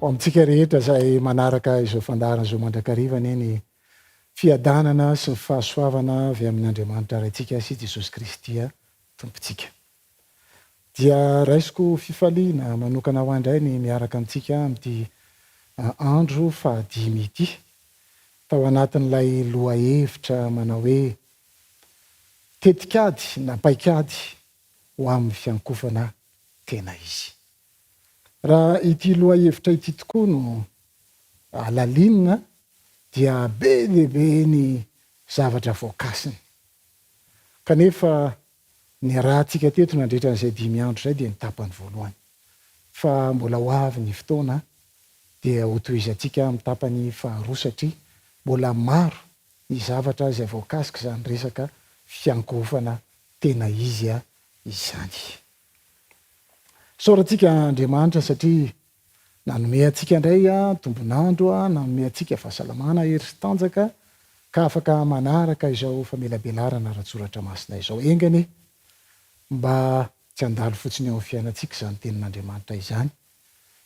Amintsika rehetra izay manaraka izao fandarana izao mandrakarivana eny fiadanana sy ny fahasoavana avy amin'Andriamanitra raintsika sy Jesosy Kristy tompontsika. Dia raisiko fifaliana manokana ho andray ny miaraka amintsika amin'ity andro fahadimy ity tao anatin'ilay lohahevitra manao hoe tetikady na paikady ho amin'ny fiankofana tena izy. Raha ity lohahevitra ity tokoa no alalinina dia be lehibe ny zavatra voakasiny. Kanefa ny rahantsika teto nandritra n'izay 5 andro izay dia ny tapany voalohany. Fa mbola ho avy ny fotoana dia hotohizantsika amin'ny tapany faharoa satria mbola maro ny zavatra izay voakasika izany resaka fiankofana tena izy izany. Saorantsika Andriamanitra satria nanome antsika indray tombonandro, nanome antsika fahasalamana hery sy tanjaka ka afaka manaraka izao famelabelarana ratsoratra masina izao engany mba tsy handalo fotsiny ao amin'ny fiainantsika izany tenin'Andriamanitra izany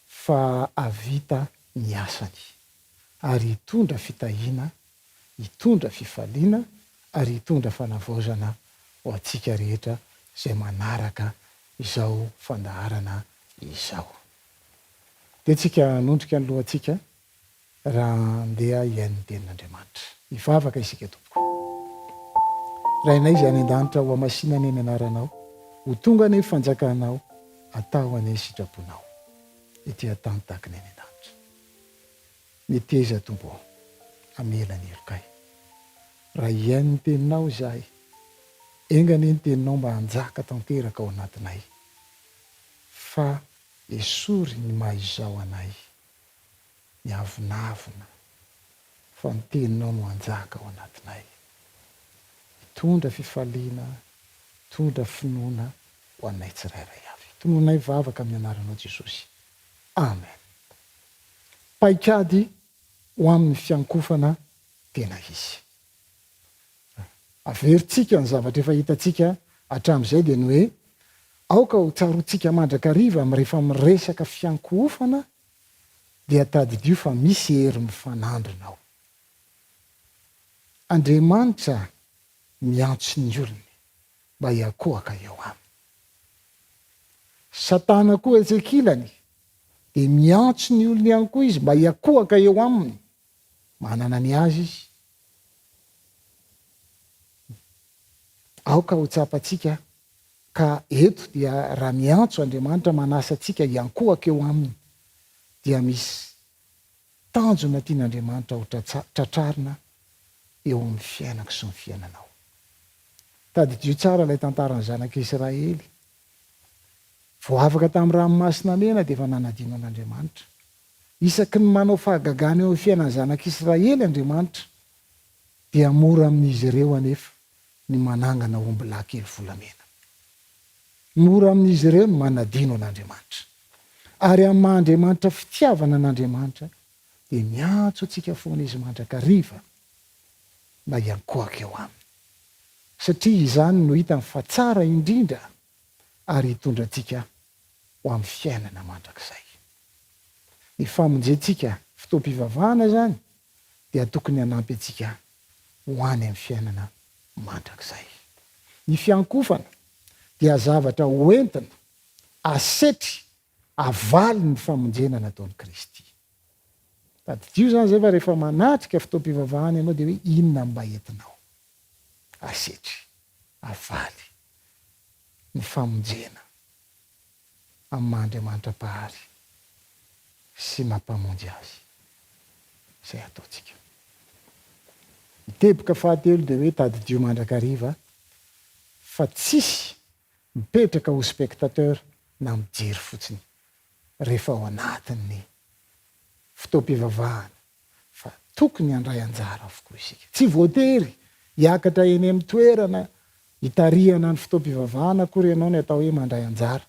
fa avita ny asany ary hitondra fitahiana, hitondra fifaliana ary hitondra fanavaozana ho antsika rehetra izay manaraka izao fandaharana izao. Dia tsika nondrika ny lohantsika raha andeha hiain'ny tenin'Andriamanitra. Hivavaka isika tompoko. Rainay izay any an-danitra ho amasinany eny anaranao, ho tonga ny fanjakanao, atao any sitraponao. Ity atany tahaka ny any an-danitra. Miteza tompo, amela ny elokay. Raha hiain'ny teninao izahay, engany ny teninao mba hanjaka tanteraka ao anatinay. Fa esory ny mahizao anay, ny avinavina, fa ny teninao no hanjaka ao anatinay. Hitondra fifaliana, hitondra finoana ho anay tsirairay avy. Tononay vavaka amin'ny anaranao Jesosy. Amen. Paikady ho amin'ny fiankofana tena izy. Averintsika ny zavatra efa hitantsika hatramin'izay dia ny hoe aoka ho tsaroantsika mandrakariva rehefa miresaka fiankofana dia tadidio fa misy hery mifanandrina ao. Andriamanitra miantso ny olony mba hiakohaka eo aminy. Satana koa etsekilany dia miantso ny olony ihany koa izy mba hiakohaka eo aminy. Manana ny azy izy. Aoka ho tsapantsika ka eto dia raha miantso Andriamanitra manasa antsika hiankohaka eo aminy dia misy tanjona tian'Andriamanitra ho tratrarina eo amin'ny fiainako sy ny fiainanao. Tadidio tsara ilay tantaran'ny zanak'Israely. Vao afaka tamin'ny ranomasina mena dia efa nanadino an'Andriamanitra. Isaky ny manao fahagagana eo amin'ny fiainan'ny zanak'Israely Andriamanitra dia mora amin'izy ireo anefa ny manangana omby lahy kely volamena. Mora amin'izy ireo ny manadino an'Andriamanitra. Ary amin'ny maha-Andriamanitra fitiavana an'Andriamanitra dia miantso antsika foana izy mandrakariva mba hiankohaka eo aminy. Satria izany no hitany fa tsara indrindra ary hitondra antsika ho amin'ny fiainana mandrakizay. Ny famonjentsika fotoam-pivavahana zany dia tokony hanampy antsika ho any amin'ny fiainana mandrakizay. Ny fiankofana dia zavatra hoentina, asetry, avaly ny famonjena nataon'i Kristy. Tadidio zany zay fa rehefa manatrika fotoam-pivavahana ianao dia hoe inona mba entinao? Asetry, avaly ny famonjena amin'ny maha-Andriamanitra pahary sy mampamonjy azy. Izay ataontsika. Miteboka fahatelo dia hoe tadidio mandrakariva fa tsisy mipetraka ho spectateur na mijery fotsiny rehefa ao anatin'ny fotoam-pivavahana fa tokony handray anjara avokoa isika. Tsy voatery hiakatra eny amin'ny toerana hitarihana ny fotoam-pivavahana akory ianao ny atao hoe mandray anjara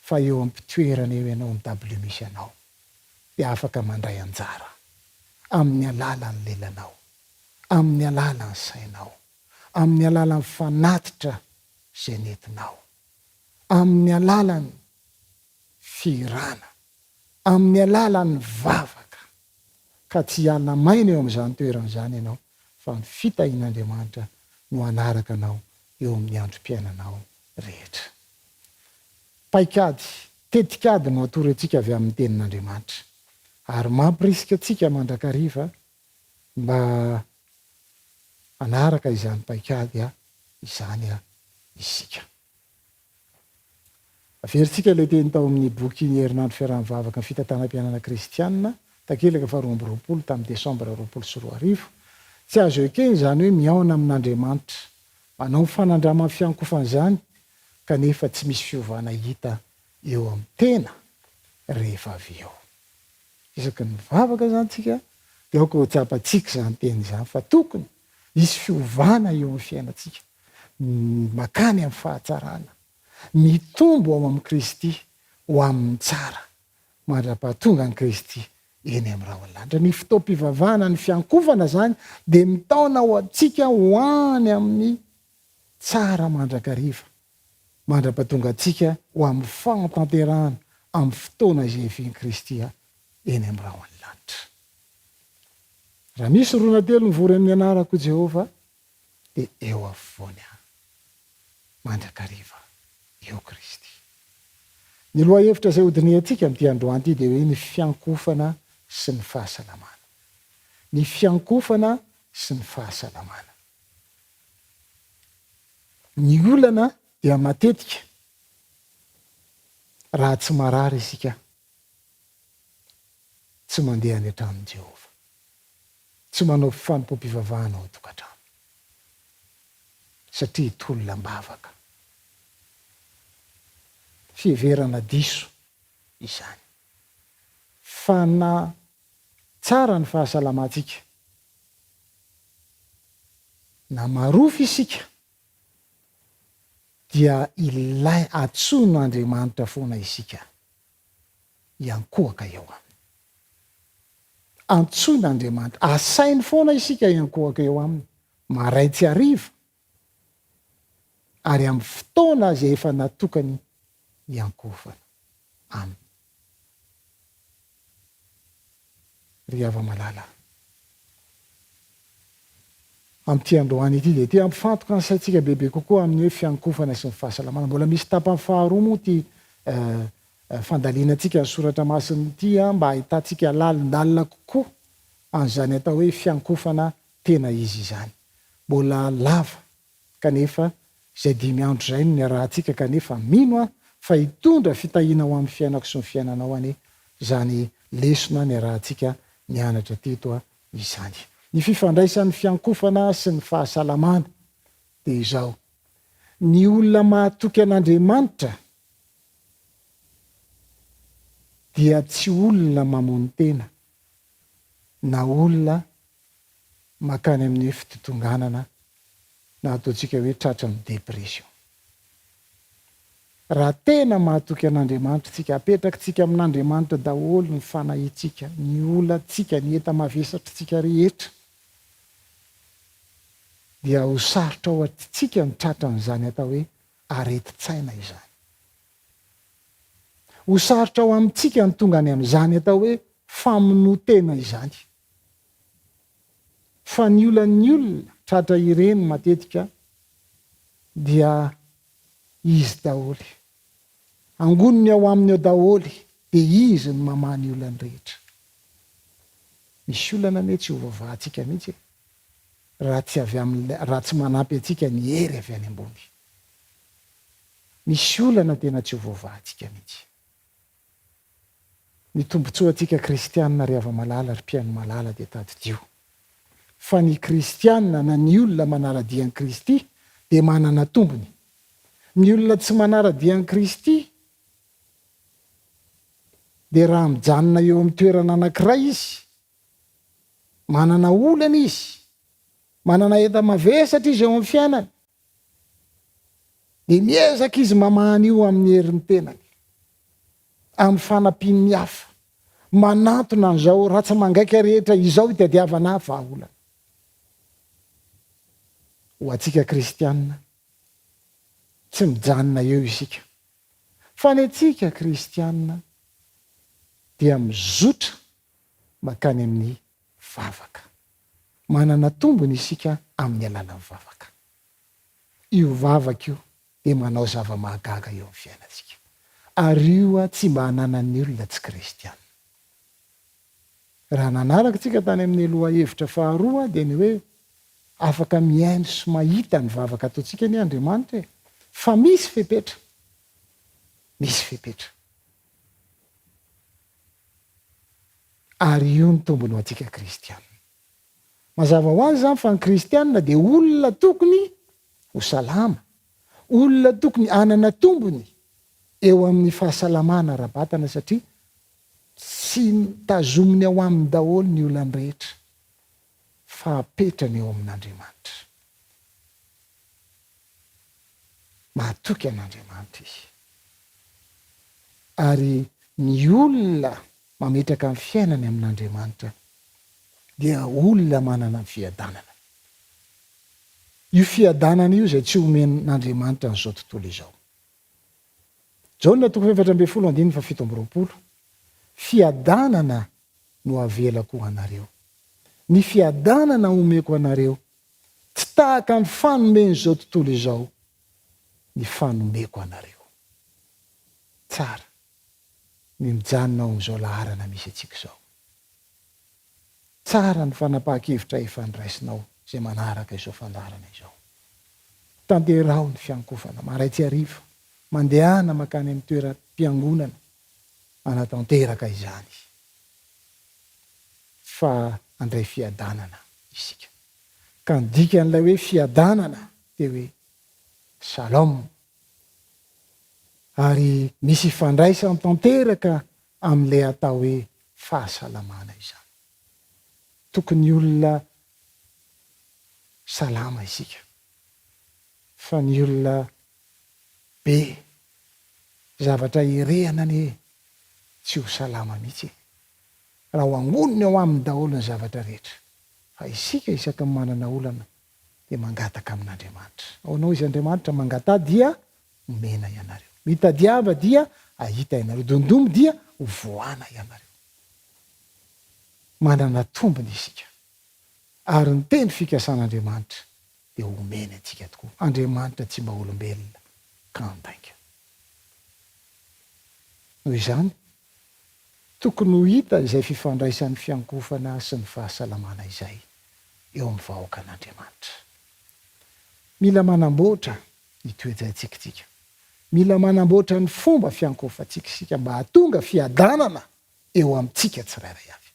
fa eo am-pitoerana eo ianao ny dabilio misy anao dia afaka mandray anjara amin'ny alalan'ny lelanao, amin'ny alalan'ny sainao, amin'ny alalan'ny fanatitra izay nentinao, amin'ny alalan'ny firana, amin'ny alalany vavaka ka tsy hialina maina eo amin'izany toerana zany ianao fa ny fitahin'Andriamanitra no anaraka anao eo amin'ny androm-piainanao rehetra. Paikady, tetikady no atory antsika avy amin'ny tenin'Andriamanitra ary mampirisika antsika mandrakariva mba anaraka izany paikady izany isika. Averintsika ilay teny tao amin'ny boky ny herinandro fiarahan'ny vavaka ny fitantanam-piainana kristianina takelaka 2020 tamin'ny desambra 2021. Tsy azo ekeny zany hoe miaona amin'Andriamanitra, manao fanandrama amin'ny fiankofan'izany kanefa tsy misy fiovana hita eo amin'ny tena rehefa avy eo. Isaky ny mivavaka zany tsika dia aoka ho tsapatsika zany teny zany fa tokony hisy fiovana eo amin'ny fiainantsika, makany amin'ny fahatsarana, mitombo ao amin'ny Kristy ho amin'ny tsara mandra-pahatonga ny Kristy eny amin'ny rahaolanitra. Ny fotoam-pivavahana ny fiankofana zany dia mitaona ho antsika ho any amin'ny tsara mandrakariva mandra-pahatonga antsika ho amin'ny fanatanterahana amin'ny fotoana izay evian'i Kristy eny amin'ny rahaolanitra. Raha misy roana telo mivory amin'ny anarako Jehova dia eo afovoany mandrakariva eo Kristy. Ny loha hevitra izay hodiny antsika amin'ity androany ity dia hoe ny fiankofana sy ny fahasalamana. Ny fiankofana sy ny fahasalamana. Ny olana dia matetika raha tsy marary isika tsy mandeha any an-tranon'i Jehova, tsy manao fanompoam-pivavahana ao an-tokantrano satria tolona-mbavaka, fiheverana diso izany. Fa na tsara ny fahasalamantsika, na marofo isika, dia ilay antsoin'Andriamanitra foana isika hiankohaka eo aminy. Antsoin'Andriamanitra, asainy foana isika hiankohaka eo aminy, maraitsy hariva, ary amin'ny fotoana izay efa natokany hiankofana aminy. Ry hava-malala, amin'ity androany ity dia ty ampifantoka ny saintsika bebe kokoa amin'ny hoe fiankofana sy ny fahasalamana. Mbola misy tapany faharoa moa ty fandalianantsika ny soratra masiny ity mba ahitantsika lalindalina kokoa an'izany atao hoe fiankofana tena izy izany. Mbola lava kanefa izay 5 andro izay no niarahantsika kanefa mino fa hitondra fitahiana ho amin'ny fiainako sy ny fiainanao any izany lesona niarahantsika nianatra teto izany. Ny fifandraisan'ny fiankofana sy ny fahasalamana dia izao: ny olona mahatoky an'Andriamanitra dia tsy olona mamono tena na olona makany amin'ny fitotonganana na ataontsika hoe tratran'ny depression. Raha tena mahatoky an'Andriamanitra tsika, apetrakintsika amin'Andriamanitra daholo ny fanahitsika, ny olantsika, ny enta-mavesatrintsika rehetra, dia ho sarotra ao atsika ny tratran'izany atao hoe areti-tsaina izany. Ho sarotra ao amintsika ny tonga any amin'izany atao hoe famonotena izany. Fa ny olona tratra ireny matetika dia izy daholy, angoniny ao aminy ao daholy, dia izy ny mamany olany rehetra. Misy olana ane tsy ho vavahantsika mihitsy raha tsy manampy antsika ny hery avy any ambony. Misy olana tena tsy ho vavahantsika mihitsy. Ny tombontsoa antsika kristianina ry hava-malala, ry mpiaino malala dia tadidio. Fa ny kristianina na ny olona manara-dia an'i Kristy dia manana tombony. Ny olona tsy manara-dia an'i Kristy dia raha mijanona eo amin'ny toerana anankiray izy, manana olana izy, manana enta-mavesatra izy eo amin'ny fiainany, dia miezaka izy mamahany io amin'ny herin'ny tenany, amin'ny fanampiany hafa, manantona an'izao ratsy mangaika rehetra izao itadiavana vahaolana. Ho antsika kristianina tsy mijanona eo isika, fa ny antsika kristianina dia mizotra makany amin'ny vavaka. Manana tombony isika amin'ny alalan'ny vavaka. Io vavaka io dia manao zava-mahagaga eo amin'ny fiainantsika. Ary io tsy mba hananan'ny olona tsy kristiana. Raha nanaraka tsika tany amin'ny aloha hevitra faharoa dia ny hoe afaka miaino sy mahita ny vavaka ataontsika ny Andriamanitra fa misy fepetra. Misy fepetra. Ary io ny tombony ho antsika kristiana. Mazava ho azy zany fa ny kristianina dia olona tokony ho salama. Olona tokony hanana tombony eo amin'ny fahasalamana ara-batana satria tsy tazominy ao aminy daholo ny olona rehetra fa apetrany eo amin'Andriamanitra. Mahatoky an'Andriamanitra izy. Ary ny olona mametraka amin'ny fiainany amin'Andriamanitra dia olona manana ny fiadanana. Io fiadanana io izay tsy omen'Andriamanitra n'izao tontolo izao. Jaona 4:7-7. Fiadanana no avelako anareo. Ny fiadanana omeko anareo tsy tahaka ny fanomen'izao tontolo izao ny fanomeko anareo. Tsara ny mijanona ao amin'izao laharana misy antsika izao. Tsara ny fanapahan-kevitra efa niraisinao izay manaraka izao fandarana izao. Tanterao ny fiankofana maraitsy hariva, mandehana makany amin'ny toeram-piangonana anatanteraka izany. Fa andray fiadanana isika. Ka ny dikan'ilay hoe fiadanana dia hoe shalom. Ary misy fandraisany tanteraka amin'ilay atao hoe fahasalamana izany. Tokony olona salama isika. Fa ny olona be zavatra irehana ny tsy ho salama mihitsy. Raha ho angoniny ao aminy daholo ny zavatra rehetra. Fa isika isaka manana olana dia mangataka amin'Andriamanitra. Aonao izy Andriamanitra mangatà dia omena ianareo. Mitadiava dia ahita ianareo. Dondomo dia ho voana ianareo. Manana tombony isika. Ary ny teny fikasan'Andriamanitra dia omena antsika tokoa. Andriamanitra tsy mba olombelona kandainga. Noho izany, tokony ho hita izay fifandraisan'ny fiankofana sy ny fahasalamana izay eo amin'ny vahoaka an'Andriamanitra. Mila manamboatra ny toe-draitsika. Mila manamboatra ny fomba fiankofantsika mba hahatonga fiadanana eo amintsika tsirairay avy.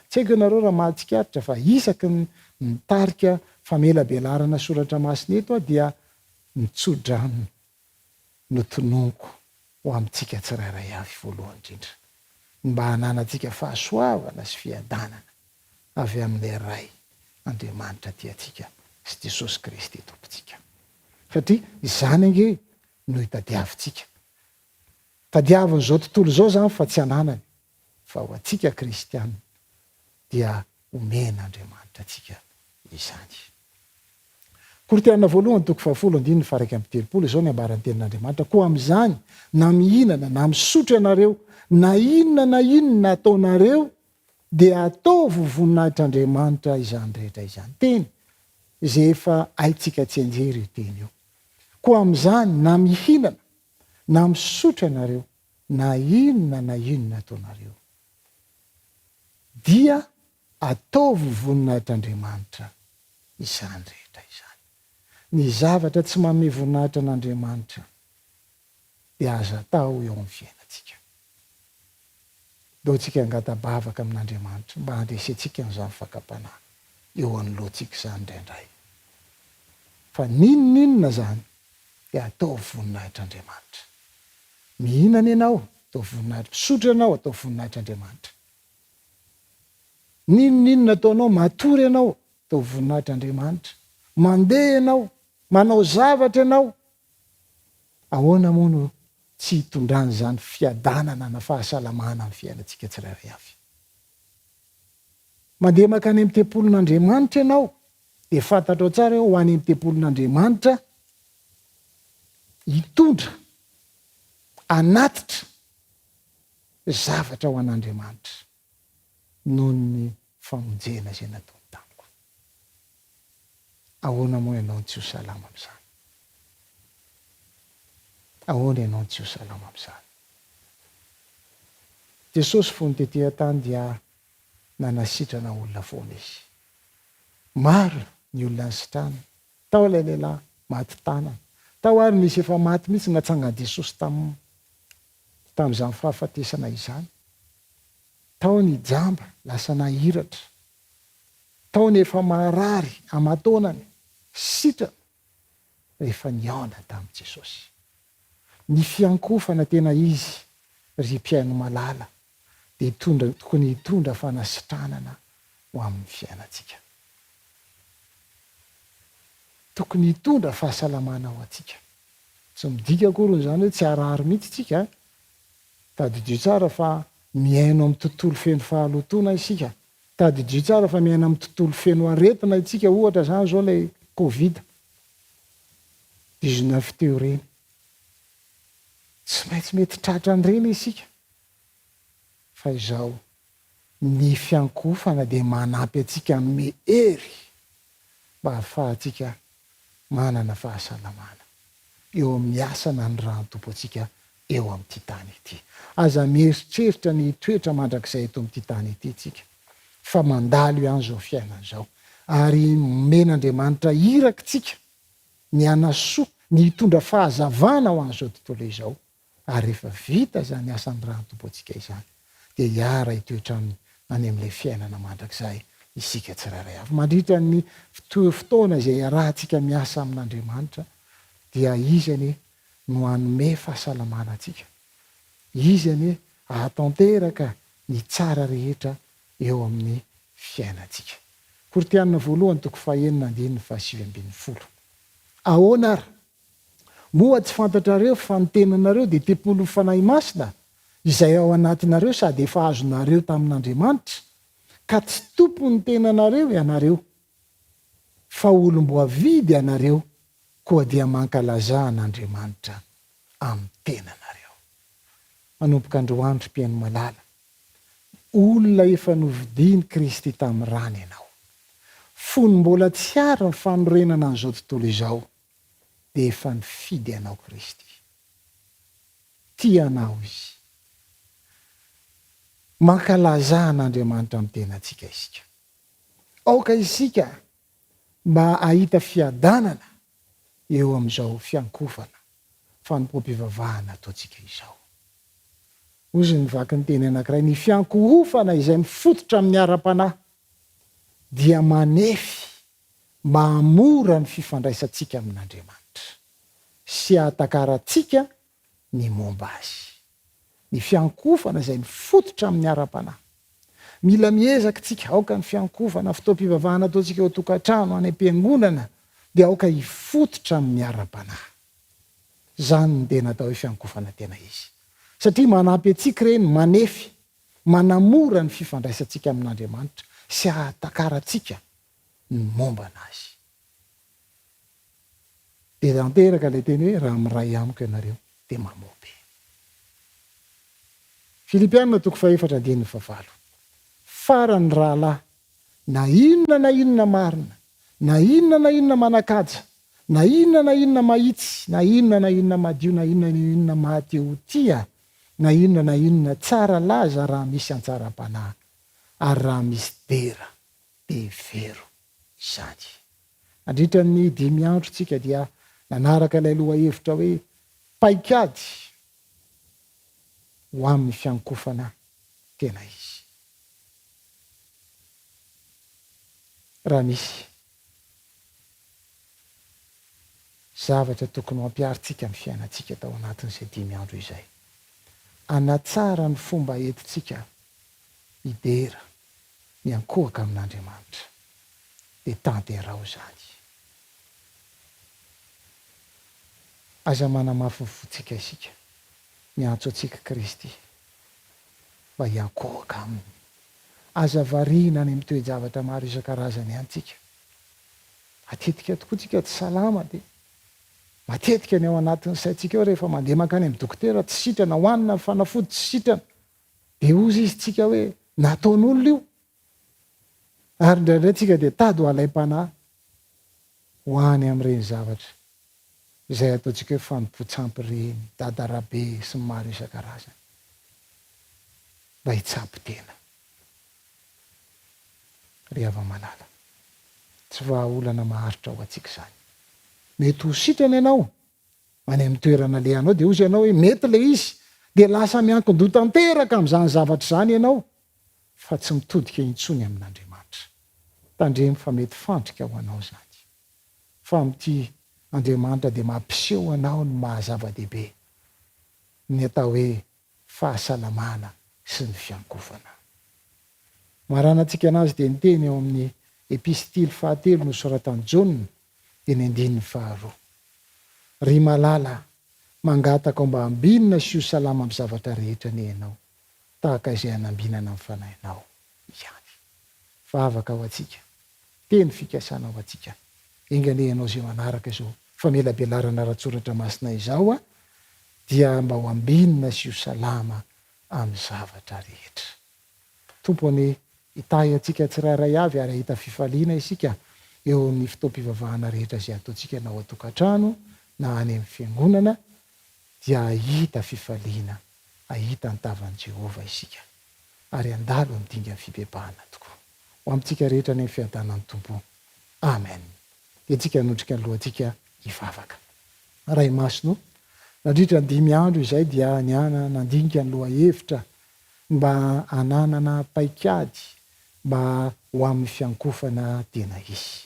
Tsy haiko ianareo raha mahatsikaritra fa isaky ny mitarika famelabelarana soratra masina eto dia mitso-drano notononoko ho amintsika tsirairay avy voalohany indrindra. Mba hananantsika fahasoavana sy fiadanana avy amin'ilay ray Andriamanitra tiantsika sy Jesosy Kristy tompontsika. Satria izany ange no hitadiavintsika. Tadiavin'izao tontolo izao zany fa tsy hananany. Fa ho antsika kristianina dia omen'Andriamanitra antsika izany. Korintena 1:7-8 izao ny ambaran'ny tenin'Andriamanitra. Koa amin'izany na mihinana na misotro ianareo na inona ataonareo dia ataovy voninahitr'Andriamanitra izany rehetra izany. Teny izay efa haitsika tsy anjery io teny io. Koa amin'izany na mihinana na misotro ianareo na inona ataonareo dia ataovy voninahitr'Andriamanitra izany rehetra izany. Ny zavatra tsy manome voninahitra an'Andriamanitra dia aza atao eo amin'ny fiainantsika. Dao tsika hangatabavaka amin'Andriamanitra mba handresentsika n'izany fakapanahy eo anoloantsika izany indraindray. Fa ninona zany dia atao voninahitr'Andriamanitra. Mihinana ianao atao voninahitra, misotro ianao atao voninahitr'Andriamanitra. Ninona ataonao, matory ianao atao voninahitr'Andriamanitra. Mandeha ianao, manao zavatra ianao, ahoana moa no tsy hitondrany zany fiadanana na fahasalamana amin'ny fiainantsika tsirairay avy. Mandeha makany amin'ny tempolin'Andriamanitra ianao dia fantatrao tsara ho any amin'ny tempolin'Andriamanitra hitondra, anatitra zavatra ho an'Andriamanitra noho ny famonjena zay nataony tamiko. Ahoana moa ianao tsy ho salama amin'izany? Ahoana ianao tsy ho salama amin'izany? Jesosy fony tetỳ tany dia nanasitrana olona foana izy. Maro ny olona nysitrana. Tao ilay lehilahy maty tanana. Tao ary misy efa maty mihitsy natsangany Jesosy tamin'izany fahafatesana izany. Tao ny jamba lasa nahiratra. Tao ny efa marary aman-taonany sitrana rehefa niaona tamin'i Jesosy. Ny fiankofana tena izy ry mpiaino malala dia tokony hitondra fanasitranana ho amin'ny fiainantsika. Tokony hitondra fahasalamana ho antsika. Tsy midika akory zany hoe tsy harary mihitsy tsika. Tadidio tsara fa miaino amin'ny tontolo feno fahalotona isika. Tadidio tsara fa miaino amin'ny tontolo feno aretina itsika, ohatra zany zao ilay Covid-19 teo reny. Tsy maintsy mety tratra an'ireny isika. Fa izao ny fiankofana dia manampy atsika hanome hery mba hahafahantsika manana fahasalamana eo amin'ny asana ny rahantompo antsika eo amin'ity tany ity. Aza mieritreritra ny toetra mandrakizay eto amin'ity tany ity tsika. Fa mandalo ihany zao fiainana zao. Ary men'Andriamanitra irakitsika ny anasoa, ny hitondra fahazavana ho an'izao tontolo izao. Ary rehefa vita zany asan'ny rahantompo antsika izany, dia hiara hitoetra any amin'ilay fiainana mandrakizay isika tsirairay avy. Mandritra ny fotoana izay arahantsika miasa amin'Andriamanitra, dia izany no hanome fahasalamana antsika. Izany ahatanteraka ny tsara rehetra eo amin'ny fiainantsika. Koritianina voalohany 9:7-10. Ahoana ary? Moa tsy fantatrareo fa ny tenanareo dia tempolo fanahy masina izay ao anatinareo sady efa azonareo tamin'Andriamanitra, ka tsy tompony tenanareo ianareo, fa olom-boavidy ianareo, koa dia mankalaza an'Andriamanitra amin'ny tenanareo. Manomboka androandro mpiaino malala, olona efa novidiany Kristy tamin'ny rany ianao. Fony mbola tsy ary ny fanorenana an'izao tontolo izao, dia efa nifidy ianao Kristy. Tianao izy. Mankalaza an'Andriamanitra amin'ny tenantsika isika. Aoka isika mba ahita fiadanana eo amin'izao fiankofana fanompoam-pivavahana ataontsika izao. Ozy nivaky ny teny anankiray, ny fiankohofana izay mifototra amin'ny ara-panahy dia manefy mba hamora ny fifandraisantsika amin'Andriamanitra sy ahatakarantsika ny momba azy. Ny fiankofana izay mifototra amin'ny ara-panahy. Mila miezaka tsika, aoka ny fiankofana fotoam-pivavahana ataontsika eo tokantrano, any am-piangonana, dia aoka hifototra amin'ny ara-panahy. Zany ny tena atao hoe fiankofana tena izy. Satria manampy antsika ireny, manefy, manamora ny fifandraisantsika amin'Andriamanitra sy ahatakarantsika ny momba anazy. Dia tanteraka ilay teny hoe raha miray amiko ianareo dia mamoby. Filipianina 4:4-5. Farany rahalahy, na inona marina, na inona manakaja, na inona mahitsy, na inona madio, na inona mahateo tia, na inona tsara laza raha misy antsara-panahy, ary raha misy dera dia vero izany. Andritra ny 5 andro tsika dia nanaraka ilay lohahevitra hoe paikady ho amin'ny fiankofana tena izy. Raha misy zavatra tokony mampiaritsika amin'ny fiainantsika tao anatin'izay 5 andro izay, anatsara ny fomba entintsika hidera, miankohaka amin'Andriamanitra, dia tanterao izany. Aza manamafy ny fontsika isika, miantso antsika Kristy mba hiankohaka aminy. Aza variana any amin'ny toe-javatra maro isan-karazany antsika. Matetika tokoa tsika tsy salama, dia matetika ny ao anatin'ny saintsika eo rehefa mandeha mankany amin'ny dokotera tsy sitrana, hoanina ny fanafody tsy sitrana, de ozy izy tsika hoe nataon'olona io ary ndraindray tsika de tady ho alay-panahy ho any am'ireny zavatra izay ataontsika hoe fanompoatsampy reny dadarabe sy ny maro isan-karazany mba hitsampy tena rehava malala tsy vahaolana maharitra ho atsika zany mety ho sitrana ianao any amin'ny toerana le anao de ozy ianao hoe mety le izy de lasa miankin-do tanteraka am'izany zavatra zany ianao fa tsy mitodika intsony amin'Andriamanitra tandremy fa mety fandrika ho anao zany fa am'ty Andriamanitra de mampiseho anao ny mahazava-dehibe ny atao hoe fahasalamana sy ny fiankofana. Maranantsika anazy de niteny eo amin'ny epistily 3 nosoratan'i Jaona de ny 5:2 ry malala mangataka ao mba ambinina sy ho salama amin'ny zavatra rehetra ny ianao tahaka izay anambinana amin'ny fanahinao ihany. Fa afaka ho atsika teny fikasana ho atsika engane ianao zay manaraka izao famelabelarana ratsoratra masina izao a dia mba ho ambinina sy ho salama amin'ny zavatra rehetra. Tompony hitahy atsika tsirairay avy ary ahita fifaliana isika eo ny fotoam-pivavahana rehetra zay ataontsika na ao an-tokantrano na any amin'ny fiangonana dia ahita fifaliana, ahita ny tavan'i Jehova isika ary andalo midinga ny fibebahana tokoa ho amintsika rehetra ny fiadanan'ny tompo. Amen. De tsika nodrika ny lohantsika hivavaka. Ray masino nandritra ny 5 andro izay dia niana nandinika ny loha hevitra mba ananana paikady mba ho amin'ny fiankofana tena izy.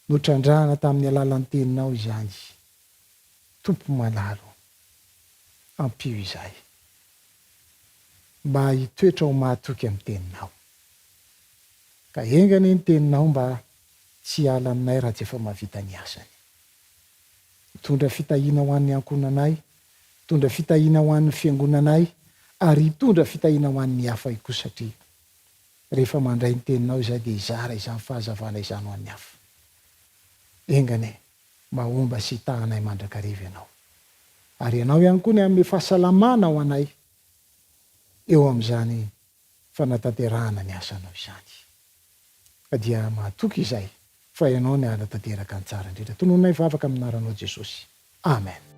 Notrandrahana tamin'ny alalan'ny teninao izany. Tompo malalo ampio izay mba hitoetra ho mahatoky amin'ny teninao ka engany ny teninao mba tsy ala aminay raha tsy efa mahavita ny asany. Hitondra fitahiana ho an'ny ankonanay, hitondra fitahiana ho an'ny fiangonanay ary hitondra fitahiana ho an'ny hafa io koa satria rehefa mandray ny teninao izay de izara izany fahazavana izany ho an'ny hafa. Engane mba omba sy hitahanay mandrakariva ianao ary ianao ihany koa ny amin'ny fahasalamana ho anay eo amin'izany fanatanterahana ny asanao izany ka dia mahatoky izay fa ianao ny ala tanteraka ny tsara indrindra. Tononay vavaka amin'ny anaranao Jesosy. Amen.